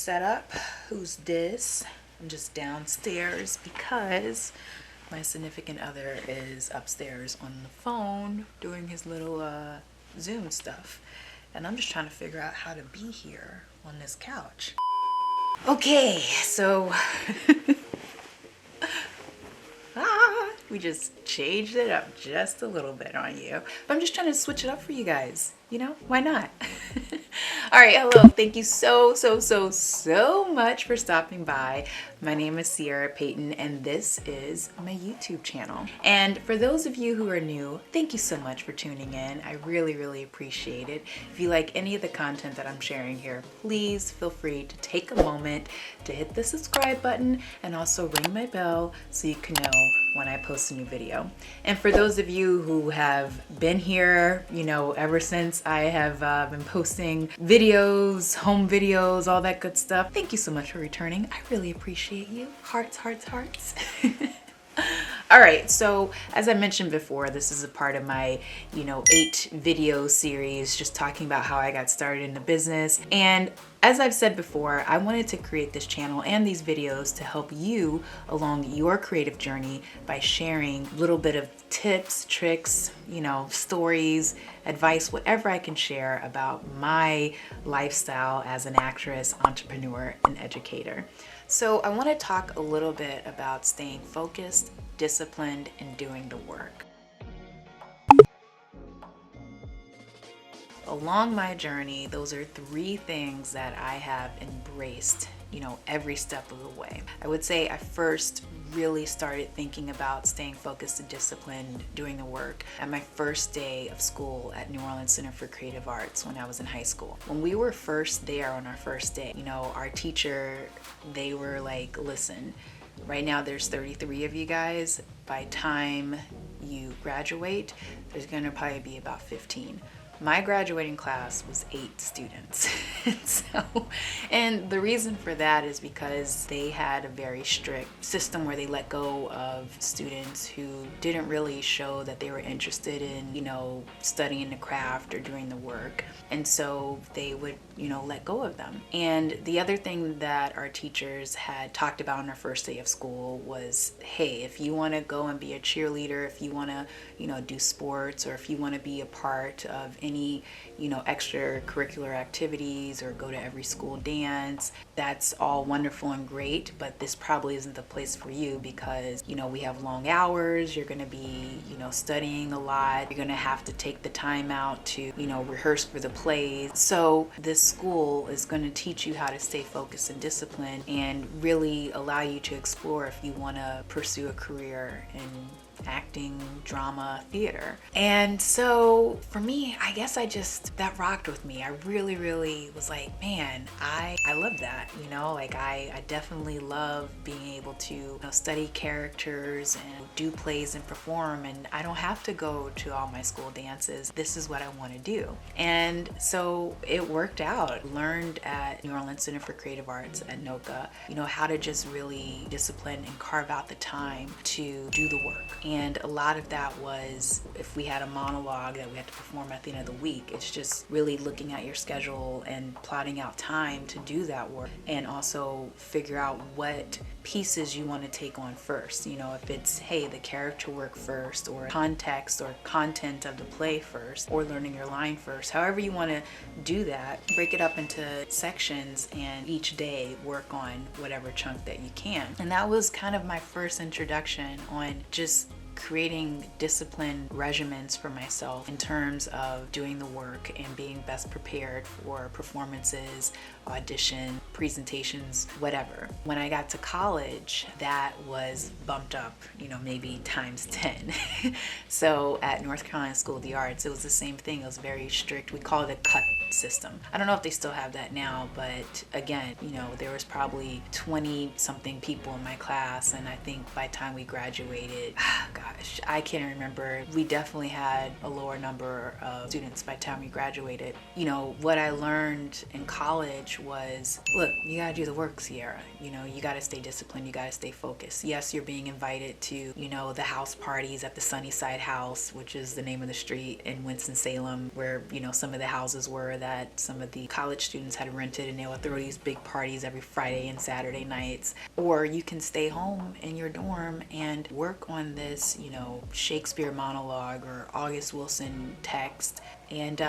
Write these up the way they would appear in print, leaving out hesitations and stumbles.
setup. Who's this? I'm just downstairs because my significant other is upstairs on the phone doing his little Zoom stuff. And I'm just trying to figure out how to be here on this couch. Okay, so we just changed it up just a little bit on you. But I'm just trying to switch it up for you guys. You know, why not? All right, hello. Thank you so much for stopping by. My name is Ciera Payton, and this is my YouTube channel. And for those of you who are new, thank you so much for tuning in. I really appreciate it. If you like any of the content that I'm sharing here, please feel free to take a moment to hit the subscribe button and also ring my bell so you can know when I post a new video. And for those of you who have been here, you know, ever since I have been posting videos, home videos, all that good stuff, thank you so much for returning. I really appreciate you. Hearts. All right, so as I mentioned before, this is a part of my, 8 video series just talking about how I got started in the business. And as I've said before, I wanted to create this channel and these videos to help you along your creative journey by sharing a little bit of tips, tricks, stories, advice, whatever I can share about my lifestyle as an actress, entrepreneur, and educator. So I want to talk a little bit about staying focused, disciplined, and doing the work. Along my journey, those are 3 things that I have embraced, every step of the way. I would say I first really started thinking about staying focused and disciplined, doing the work at my first day of school at New Orleans Center for Creative Arts when I was in high school. When we were first there on our first day, our teacher, they were like, listen, right now there's 33 of you guys. By time you graduate, there's gonna probably be about 15. My graduating class was 8 students. And the reason for that is because they had a very strict system where they let go of students who didn't really show that they were interested in, studying the craft or doing the work. And so they would, let go of them. And the other thing that our teachers had talked about on our first day of school was, hey, if you want to go and be a cheerleader, if you want to, do sports, or if you want to be a part of any, extracurricular activities or go to every school dance, that's all wonderful and great, but this probably isn't the place for you because, we have long hours, you're going to be, studying a lot, you're going to have to take the time out to, rehearse for the plays. So this school is going to teach you how to stay focused and disciplined and really allow you to explore if you want to pursue a career in acting, drama, theater. And so for me, I guess that rocked with me. I really was like, man, I love that, I definitely love being able to study characters and do plays and perform, and I don't have to go to all my school dances. This is what I want to do. And so it worked out. Learned at New Orleans Center for Creative Arts at NOCA, how to just really discipline and carve out the time to do the work. And a lot of that was if we had a monologue that we had to perform at the end of the week, it's just really looking at your schedule and plotting out time to do that work, and also figure out what pieces you want to take on first. If it's, hey, the character work first, or context or content of the play first, or learning your line first, however you want to do that, break it up into sections and each day work on whatever chunk that you can. And that was kind of my first introduction on just creating disciplined regimens for myself in terms of doing the work and being best prepared for performances, audition, presentations, whatever. When I got to college, that was bumped up, maybe times 10. So at North Carolina School of the Arts, it was the same thing. It was very strict. We call it a cut system. I don't know if they still have that now, but again, there was probably 20 something people in my class, and I think by the time we graduated, gosh, I can't remember. We definitely had a lower number of students by the time we graduated. You know, what I learned in college was, look, you gotta do the work, Ciera. You know, you gotta stay disciplined, you gotta stay focused. Yes, you're being invited to, you know, the house parties at the Sunnyside House, which is the name of the street in Winston-Salem, where, you know, some of the houses were that some of the college students had rented, and they would throw these big parties every Friday and Saturday nights. Or you can stay home in your dorm and work on this, you know, Shakespeare monologue or August Wilson text, and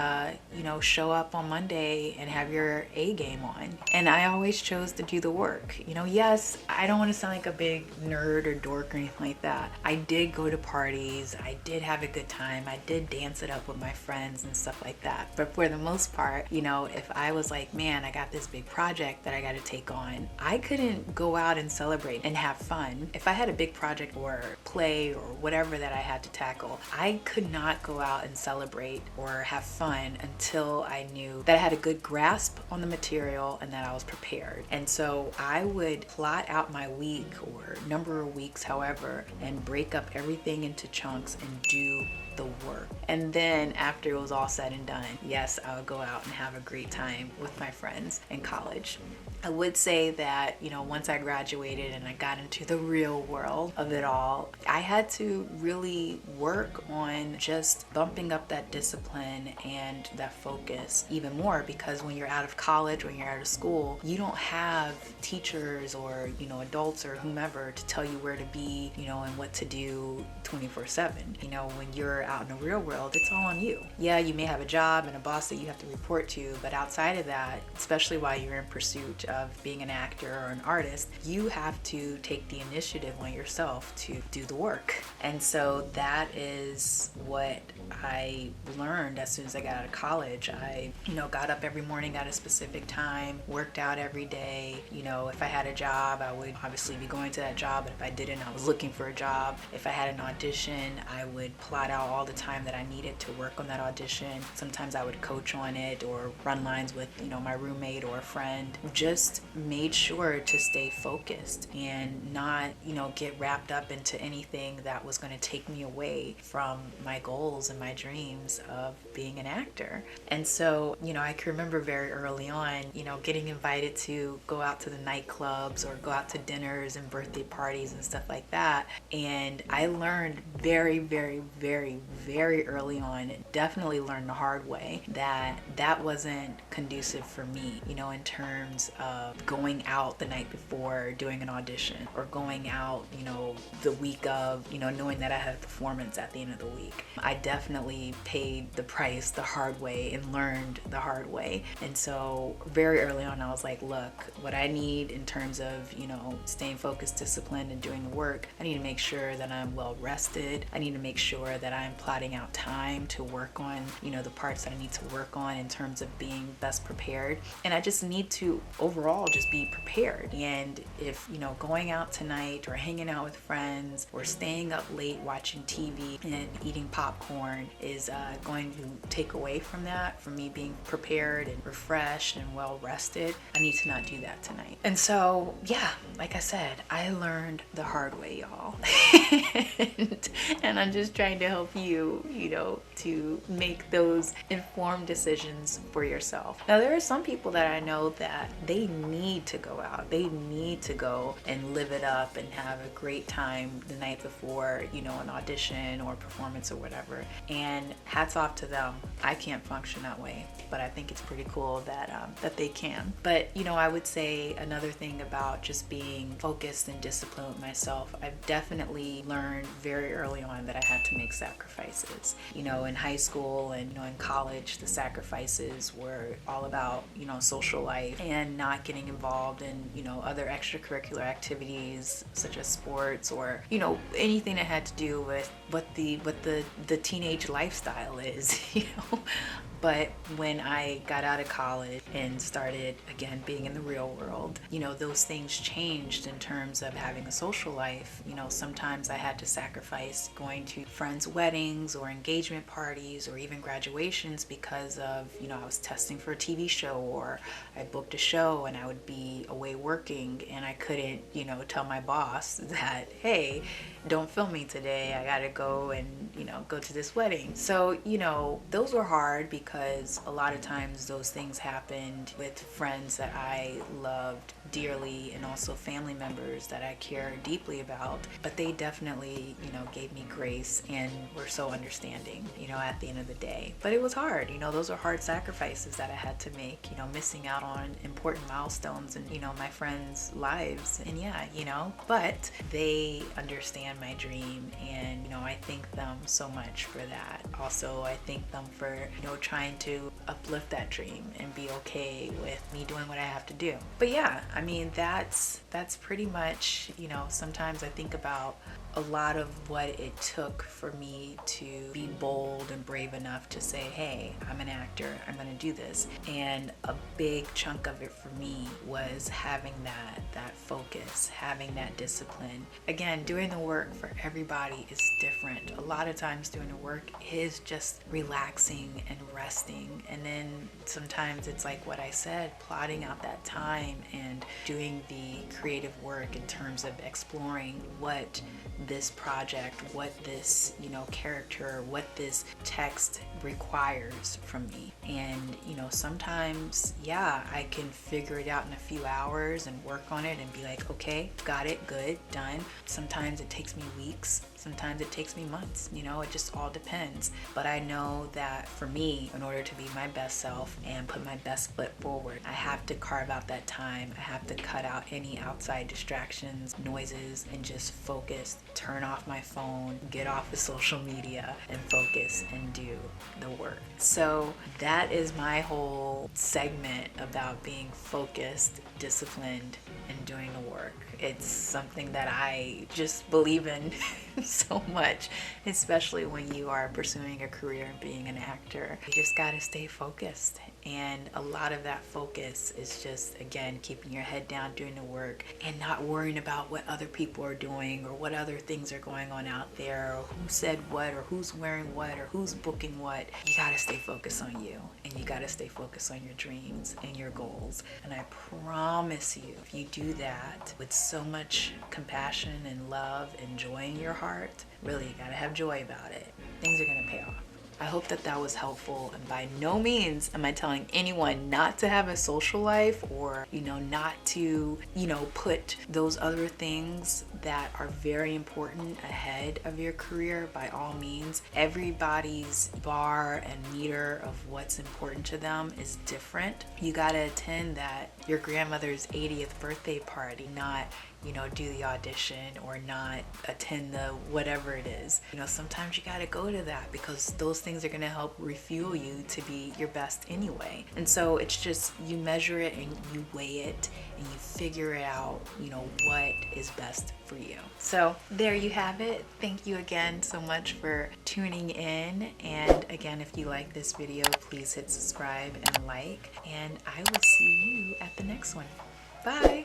you know, show up on Monday and have your A game on. And I always chose to do the work. You know, yes, I don't want to sound like a big nerd or dork or anything like that. I did go to parties, I did have a good time, I did dance it up with my friends and stuff like that. But for the most part, you know, if I was like, man, I got this big project that I got to take on, I couldn't go out and celebrate and have fun. If I had a big project or play or whatever that I had to tackle, I could not go out and celebrate or have fun until I knew that I had a good grasp on the material and that I was prepared. And so I would plot out my week or number of weeks, however, and break up everything into chunks and do the work. And then after it was all said and done, yes, I would go out and have a great time with my friends in college. I would say that, you know, once I graduated and I got into the real world of it all, I had to really work on just bumping up that discipline and that focus even more, because when you're out of college, when you're out of school, you don't have teachers or, you know, adults or whomever to tell you where to be, you know, and what to do 24/7. You know, when you're out in the real world, it's all on you. Yeah, you may have a job and a boss that you have to report to, but outside of that, especially while you're in pursuit of being an actor or an artist, you have to take the initiative on yourself to do the work. And so that is what I learned as soon as I got out of college. I, you know, got up every morning at a specific time, worked out every day. You know, if I had a job, I would obviously be going to that job, but if I didn't, I was looking for a job. If I had an audition, I would plot out all the time that I needed to work on that audition. Sometimes I would coach on it or run lines with, you know, my roommate or a friend. Just made sure to stay focused and not, you know, get wrapped up into anything that was going to take me away from my goals and my dreams of being an actor. And so, you know, I can remember very early on, you know, getting invited to go out to the nightclubs or go out to dinners and birthday parties and stuff like that. And I learned very, very, very, very early on, definitely learned the hard way, that that wasn't conducive for me, you know, in terms of going out the night before doing an audition or going out, you know, the week of, you know, knowing that I had a performance at the end of the week. I definitely paid the price the hard way and learned the hard way. And so very early on, I was like, look, what I need in terms of, you know, staying focused, disciplined, and doing the work, I need to make sure that I'm well rested. I need to make sure that I'm plotting out time to work on, you know, the parts that I need to work on in terms of being best prepared. And I just need to overall just be prepared. And if, you know, going out tonight or hanging out with friends or staying up late watching TV and eating popcorn is going to take away from that, from me being prepared and refreshed and well rested, I need to not do that tonight. And so, yeah, like I said, I learned the hard way, y'all. and I'm just trying to help you, you know, to make those informed decisions for yourself. Now, there are some people that I know that they need to go out. They need to go and live it up and have a great time the night before, you know, an audition or performance or whatever. And hats off to them. I can't function that way, but I think it's pretty cool that that they can. But, you know, I would say another thing about just being focused and disciplined with myself, I've definitely learned very early on that I had to make sacrifices. You know, in high school and, you know, in college, the sacrifices were all about, you know, social life and not getting involved in, you know, other extracurricular activities such as sports or, you know, anything that had to do with what the teenage lifestyle is, you know. But when I got out of college and started again being in the real world, you know, those things changed in terms of having a social life. You know, sometimes I had to sacrifice going to friends' weddings or engagement parties or even graduations because of, you know, I was testing for a TV show, or I booked a show and I would be away working and I couldn't, you know, tell my boss that, hey, don't film me today, I gotta go and, you know, go to this wedding. So, you know, those were hard because a lot of times those things happened with friends that I loved dearly and also family members that I care deeply about. But they definitely, you know, gave me grace and were so understanding, you know, at the end of the day. But it was hard, you know, those are hard sacrifices that I had to make, you know, missing out on important milestones in, you know, my friends' lives. And yeah, you know, but they understand my dream, and you know, I thank them so much for that. Also, I thank them for, you know, trying to uplift that dream and be okay with me doing what I have to do. But yeah, I mean, that's pretty much, you know, sometimes I think about a lot of what it took for me to be bold and brave enough to say, hey, I'm an actor, I'm gonna do this. And a big chunk of it for me was having that focus, having that discipline. Again, doing the work for everybody is different. A lot of times doing the work is just relaxing and resting. And then sometimes it's like what I said, plotting out that time and doing the creative work in terms of exploring what this project, what this, you know, character, what this text requires from me. And, you know, sometimes, yeah, I can figure it out in a few hours and work on it and be like, okay, got it, good, done. Sometimes it takes me weeks. Sometimes it takes me months, you know, it just all depends. But I know that for me, in order to be my best self and put my best foot forward, I have to carve out that time. I have to cut out any outside distractions, noises, and just focus, turn off my phone, get off of social media, and focus and do the work. So that is my whole segment about being focused, disciplined, and doing the work. It's something that I just believe in so much, especially when you are pursuing a career and being an actor. You just gotta stay focused. And a lot of that focus is just, again, keeping your head down, doing the work, and not worrying about what other people are doing or what other things are going on out there, or who said what, or who's wearing what, or who's booking what. You gotta stay focused on you, and you gotta stay focused on your dreams and your goals. And I promise you, if you do that with so much compassion and love and joy in your heart, really, you gotta have joy about it. Things are gonna pay off. I hope that that was helpful, and by no means am I telling anyone not to have a social life or, you know, not to, you know, put those other things that are very important ahead of your career. By all means, everybody's bar and meter of what's important to them is different. You gotta attend that your grandmother's 80th birthday party, not, you know, do the audition or not attend the whatever it is. You know, sometimes you gotta go to that because those things are gonna help refuel you to be your best anyway. And so it's just, you measure it and you weigh it and you figure it out, you know, what is best for you. So there you have it. Thank you again so much for tuning in. And again, if you like this video, please hit subscribe and like, and I will see you at the next one. Bye.